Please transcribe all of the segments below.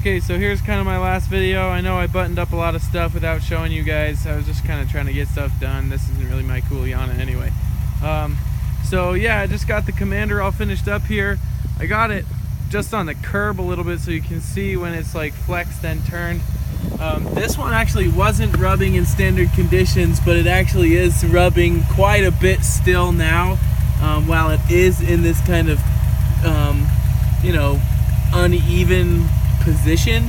Okay, so here's kind of my last video. I know I buttoned up a lot of stuff without showing you guys. I was just kind of trying to get stuff done. This isn't really my Kuleana anyway. So yeah, I just got the Commander all finished up here. I got it just on the curb a little bit so you can see when it's like flexed and turned. This one actually wasn't rubbing in standard conditions, but it actually is rubbing quite a bit still now, while it is in this kind of you know, uneven position.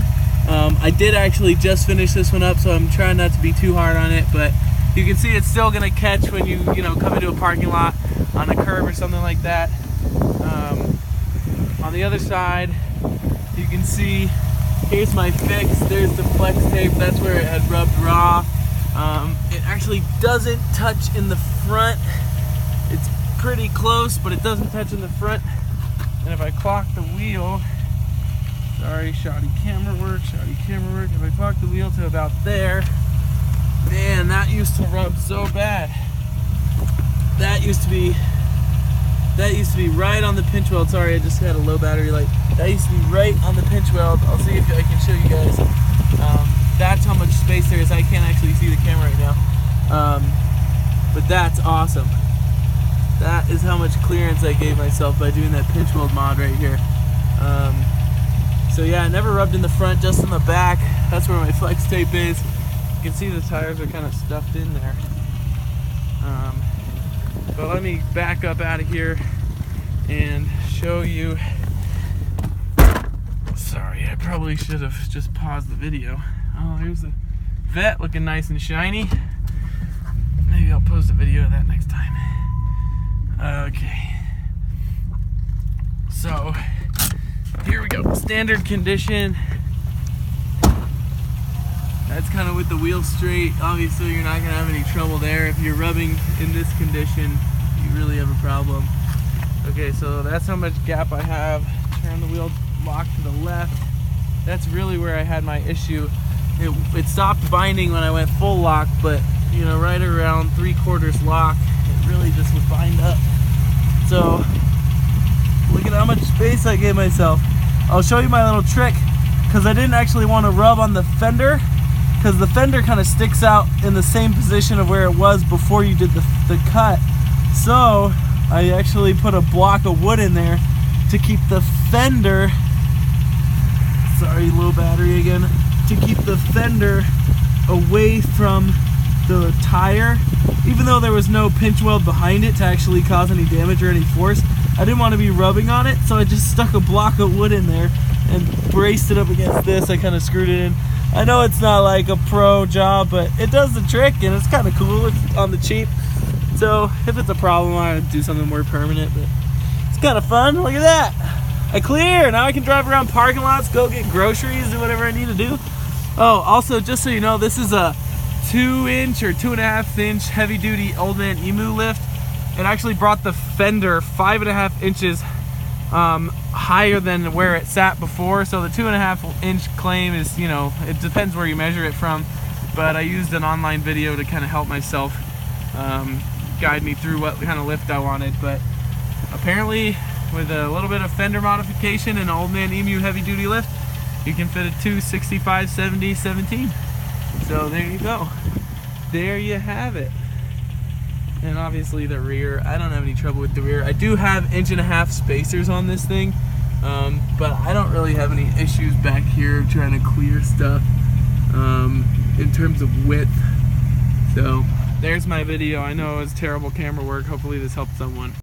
I did actually just finish this one up, so I'm trying not to be too hard on it, but you can see it's still gonna catch when you know, come into a parking lot on a curb or something like that. On the other side, you can see here's my fix. There's the flex tape. That's where it had rubbed raw. It actually doesn't touch in the front. It's pretty close, but it doesn't touch in the front. And if I clock the wheel, sorry, shoddy camera work. If I clock the wheel to about there, man, that used to rub so bad. That used to be right on the pinch weld. Sorry, I just had a low battery light. That used to be right on the pinch weld. I'll see if I can show you guys. That's how much space there is. I can't actually see the camera right now. But that's awesome. That is how much clearance I gave myself by doing that pinch weld mod right here. So yeah, I never rubbed in the front, just in the back. That's where my flex tape is. You can see the tires are kind of stuffed in there. But let me back up out of here and show you. Sorry, I probably should have just paused the video. Oh, here's the vet looking nice and shiny. Maybe I'll post a video of that next time. Okay. So, here we go. Standard condition. That's kind of with the wheel straight. Obviously, you're not going to have any trouble there. If you're rubbing in this condition, you really have a problem. Okay, so that's how much gap I have. Turn the wheel lock to the left. That's really where I had my issue. It stopped binding when I went full lock, but you know, right around 3/4 lock, it really just would bind up. So look at how much space I gave myself. I'll show you my little trick, because I didn't actually want to rub on the fender, because the fender kind of sticks out in the same position of where it was before you did the cut. So I actually put a block of wood in there to keep the fender, sorry, low battery again, to keep the fender away from the tire. Even though there was no pinch weld behind it to actually cause any damage or any force, I didn't want to be rubbing on it, so I just stuck a block of wood in there and braced it up against this. I kind of screwed it in. I know it's not like a pro job, but it does the trick and it's kind of cool. It's on the cheap. So if it's a problem, I would do something more permanent, but it's kind of fun. Look at that. I clear. Now I can drive around parking lots, go get groceries, do whatever I need to do. Oh, also, just so you know, this is a 2-inch or 2.5-inch heavy-duty Old Man Emu lift. It actually brought the fender 5.5 inches higher than where it sat before. So the 2.5-inch claim is, you know, it depends where you measure it from. But I used an online video to kind of help myself guide me through what kind of lift I wanted. But apparently, with a little bit of fender modification and an Old Man Emu heavy-duty lift, you can fit a 265 70 17. So there you go. There you have it. And obviously the rear, I don't have any trouble with the rear. I do have 1.5 inch spacers on this thing, but I don't really have any issues back here trying to clear stuff in terms of width. So there's my video. I know it was terrible camera work. Hopefully this helped someone.